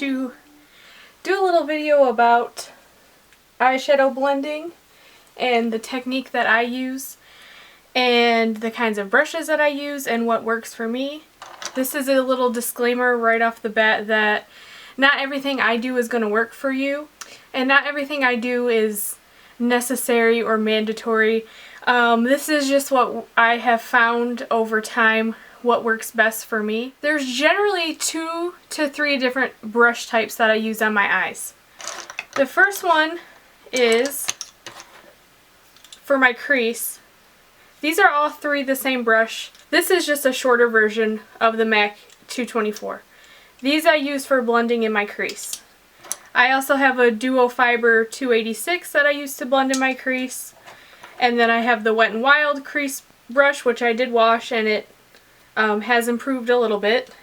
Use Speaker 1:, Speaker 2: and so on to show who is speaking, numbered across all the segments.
Speaker 1: to do a little video about eyeshadow blending and the technique that I use and the kinds of brushes that I use and what works for me. This is a little disclaimer right off the bat that not everything I do is going to work for you, and not everything I do is necessary or mandatory. This is just what I have found over time what works best for me. There's generally 2 to 3 different brush types that I use on my eyes. The first one is for my crease. These are all 3 the same brush. This is just a shorter version of the MAC 224. These I use for blending in my crease. I also have a Duo Fiber 286 that I use to blend in my crease. And then I have the Wet n Wild crease brush, which I did wash, and it has improved a little bit.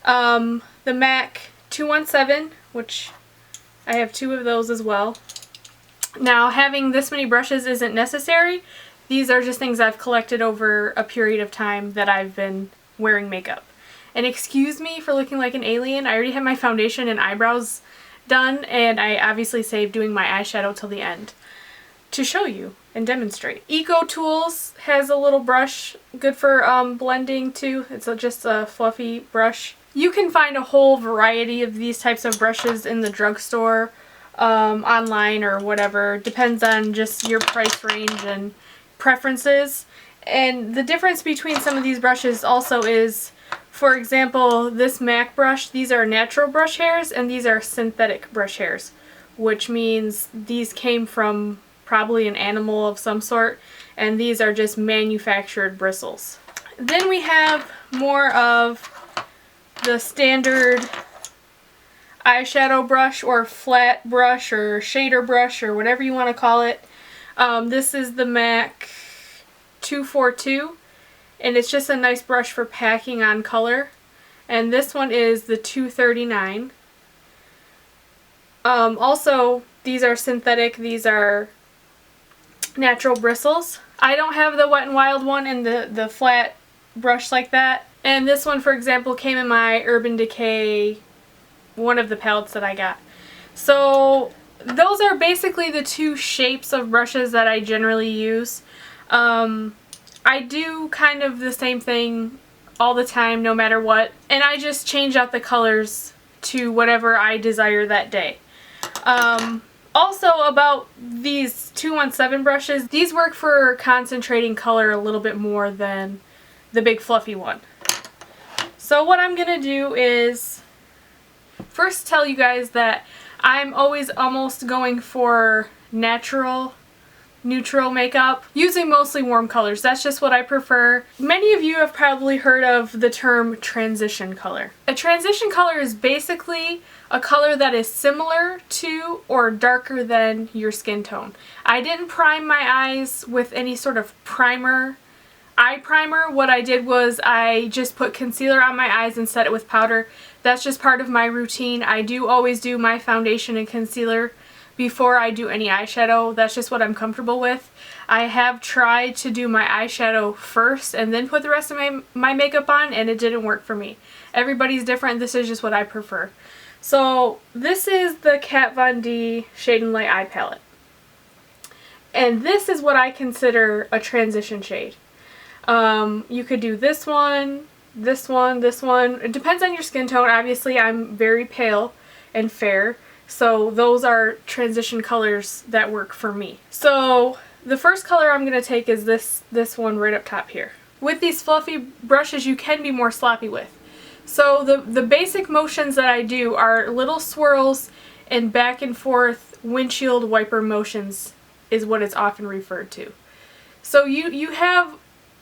Speaker 1: The MAC 217, which I have 2 of those as well. Now, having this many brushes isn't necessary. These are just things I've collected over a period of time that I've been wearing makeup. And excuse me for looking like an alien. I already have my foundation and eyebrows done, and I obviously saved doing my eyeshadow till the end to show you and demonstrate. Eco Tools has a little brush good for blending too. It's just a fluffy brush. You can find a whole variety of these types of brushes in the drugstore, online or whatever. Depends on just your price range and preferences. And the difference between some of these brushes also is, for example, this MAC brush, these are natural brush hairs and these are synthetic brush hairs, which means these came from probably an animal of some sort, and these are just manufactured bristles. Then we have more of the standard eyeshadow brush or flat brush or shader brush or whatever you want to call it. This is the MAC 242, and it's just a nice brush for packing on color. And this one is the 239. Also, these are synthetic, these are natural bristles. I don't have the Wet n Wild one and the flat brush like that. And this one, for example, came in my Urban Decay, one of the palettes that I got. So those are basically the 2 shapes of brushes that I generally use. I do kind of the same thing all the time, no matter what, and I just change out the colors to whatever I desire that day. Also, about these 217 brushes, these work for concentrating color a little bit more than the big fluffy one. So what I'm gonna do is first tell you guys that I'm always almost going for natural, neutral makeup, using mostly warm colors. That's just what I prefer. Many of you have probably heard of the term transition color. A transition color is basically a color that is similar to or darker than your skin tone. I didn't prime my eyes with any sort of eye primer. What I did was I just put concealer on my eyes and set it with powder. That's just part of my routine. I do always do my foundation and concealer before I do any eyeshadow. That's just what I'm comfortable with. I have tried to do my eyeshadow first and then put the rest of my makeup on, and it didn't work for me. Everybody's different. This is just what I prefer. So this is the Kat Von D Shade and Light Eye Palette. And this is what I consider a transition shade. You could do this one, this one, this one. It depends on your skin tone. Obviously, I'm very pale and fair, so those are transition colors that work for me. So the first color I'm going to take is this one right up top here. With these fluffy brushes, you can be more sloppy with. So the basic motions that I do are little swirls and back and forth windshield wiper motions is what it's often referred to. So you have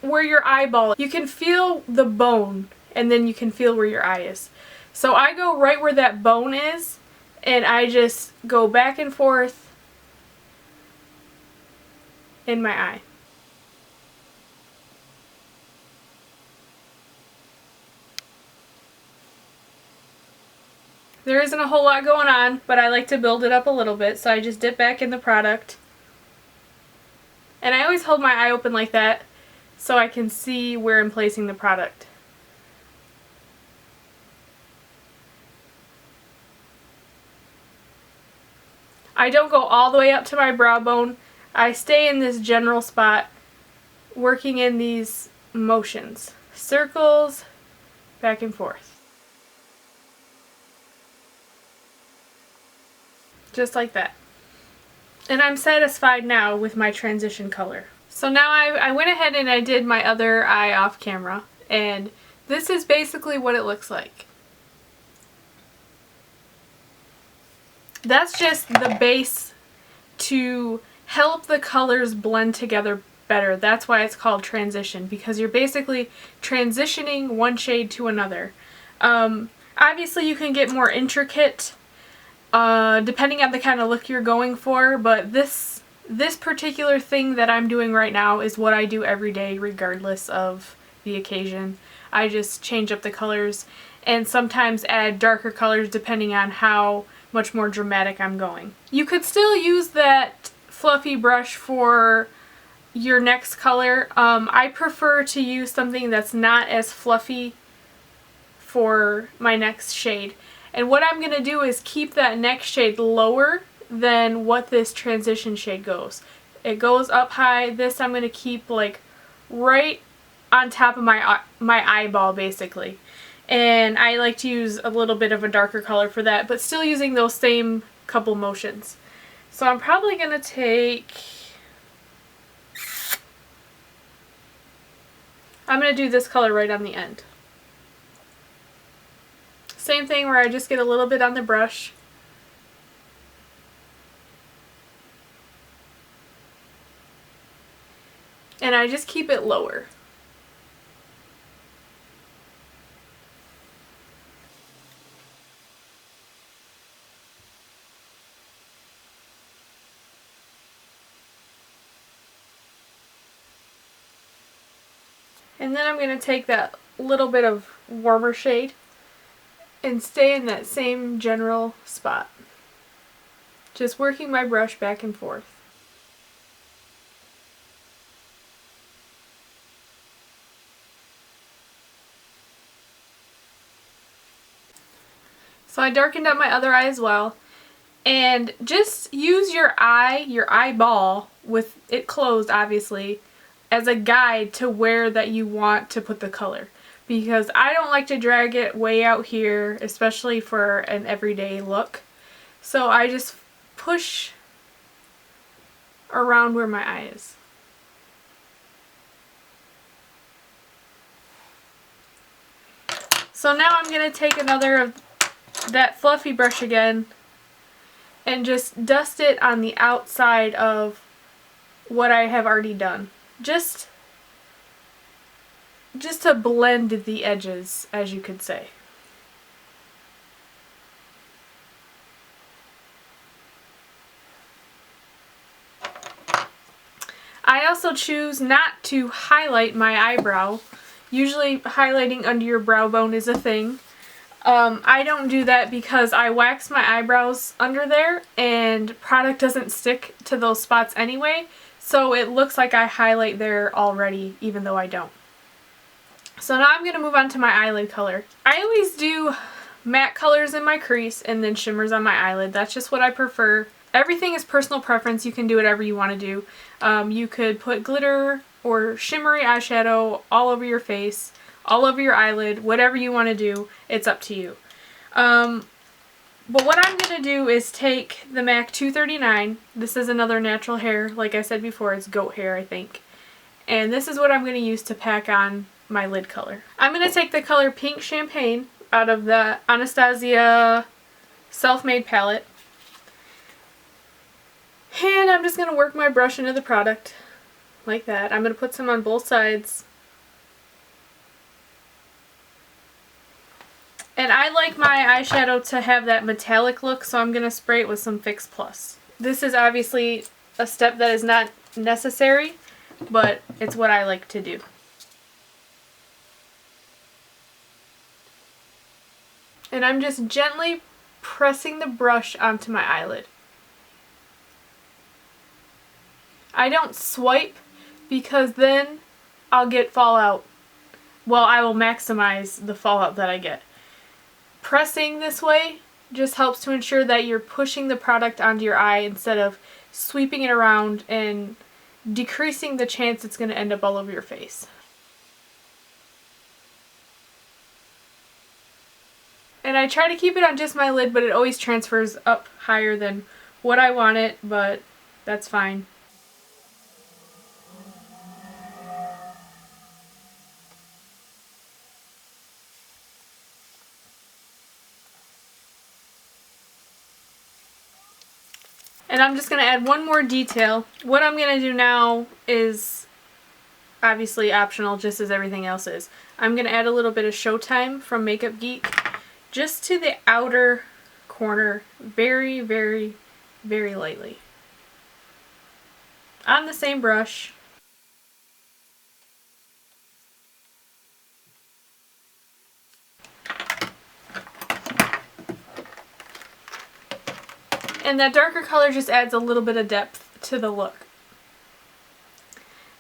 Speaker 1: where your eyeball, you can feel the bone, and then you can feel where your eye is. So I go right where that bone is, and I just go back and forth in my eye. There isn't a whole lot going on, but I like to build it up a little bit, so I just dip back in the product. And I always hold my eye open like that so I can see where I'm placing the product. I don't go all the way up to my brow bone. I stay in this general spot, working in these motions. Circles, back and forth. Just like that. And I'm satisfied now with my transition color. So now I went ahead and I did my other eye off camera, and this is basically what it looks like. That's just the base to help the colors blend together better. That's why it's called transition, because you're basically transitioning one shade to another. Obviously you can get more intricate depending on the kind of look you're going for, but this particular thing that I'm doing right now is what I do every day regardless of the occasion. I just change up the colors and sometimes add darker colors depending on how much more dramatic I'm going. You could still use that fluffy brush for your next color. I prefer to use something that's not as fluffy for my next shade. And what I'm going to do is keep that next shade lower than what this transition shade goes. It goes up high. This I'm going to keep like right on top of my eyeball basically. And I like to use a little bit of a darker color for that, but still using those same couple motions. So I'm probably going to take... I'm going to do this color right on the end. Same thing where I just get a little bit on the brush. And I just keep it lower. And then I'm going to take that little bit of warmer shade and stay in that same general spot. Just working my brush back and forth. So I darkened up my other eye as well. And just use your eyeball, with it closed obviously, as a guide to where that you want to put the color. Because I don't like to drag it way out here, especially for an everyday look. So I just push around where my eye is. So now I'm going to take another of that fluffy brush again and just dust it on the outside of what I have already done. Just to blend the edges, as you could say. I also choose not to highlight my eyebrow. Usually highlighting under your brow bone is a thing. I don't do that because I wax my eyebrows under there and product doesn't stick to those spots anyway, so it looks like I highlight there already even though I don't. So now I'm going to move on to my eyelid color. I always do matte colors in my crease and then shimmers on my eyelid. That's just what I prefer. Everything is personal preference. You can do whatever you want to do. You could put glitter or shimmery eyeshadow all over your face, all over your eyelid, whatever you want to do. It's up to you. But what I'm going to do is take the MAC 239. This is another natural hair. Like I said before, it's goat hair, I think. And this is what I'm going to use to pack on my lid color. I'm going to take the color Pink Champagne out of the Anastasia Self-Made palette. And I'm just going to work my brush into the product like that. I'm going to put some on both sides. And I like my eyeshadow to have that metallic look, so I'm going to spray it with some Fix Plus. This is obviously a step that is not necessary, but it's what I like to do. And I'm just gently pressing the brush onto my eyelid. I don't swipe because then I'll get fallout. Well, I will maximize the fallout that I get. Pressing this way just helps to ensure that you're pushing the product onto your eye instead of sweeping it around and decreasing the chance it's going to end up all over your face. And I try to keep it on just my lid, but it always transfers up higher than what I want it, but that's fine. And I'm just going to add one more detail. What I'm going to do now is obviously optional, just as everything else is. I'm going to add a little bit of Showtime from Makeup Geek just to the outer corner, very, very, very lightly. On the same brush. And that darker color just adds a little bit of depth to the look.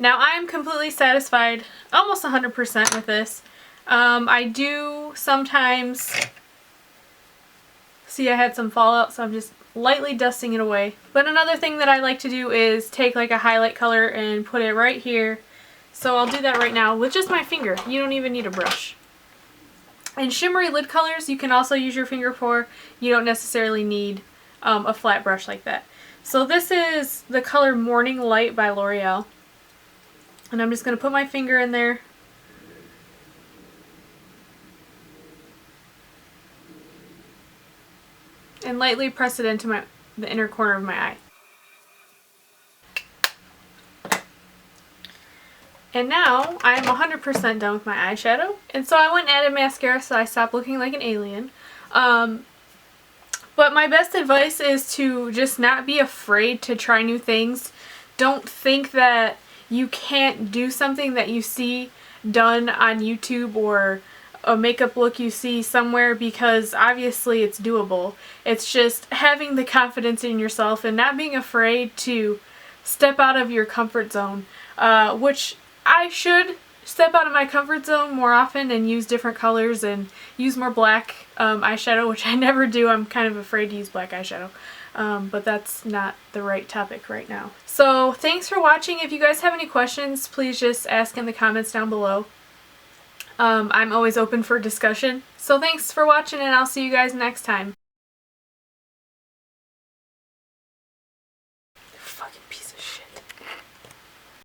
Speaker 1: Now I'm completely satisfied, almost 100% with this. I do sometimes see I had some fallout, so I'm just lightly dusting it away. But another thing that I like to do is take like a highlight color and put it right here. So I'll do that right now with just my finger. You don't even need a brush. And shimmery lid colors you can also use your finger for. You don't necessarily need a flat brush like that. So this is the color Morning Light by L'Oreal. And I'm just going to put my finger in there. And lightly press it into the inner corner of my eye. And now I'm 100% done with my eyeshadow. And so I went and added mascara so I stopped looking like an alien. But my best advice is to just not be afraid to try new things. Don't think that you can't do something that you see done on YouTube or a makeup look you see somewhere, because obviously it's doable. It's just having the confidence in yourself and not being afraid to step out of your comfort zone, which I should step out of my comfort zone more often and use different colors and use more black eyeshadow, which I never do. I'm kind of afraid to use black eyeshadow. But that's not the right topic right now. So thanks for watching. If you guys have any questions, please just ask in the comments down below. I'm always open for discussion. So thanks for watching, and I'll see you guys next time.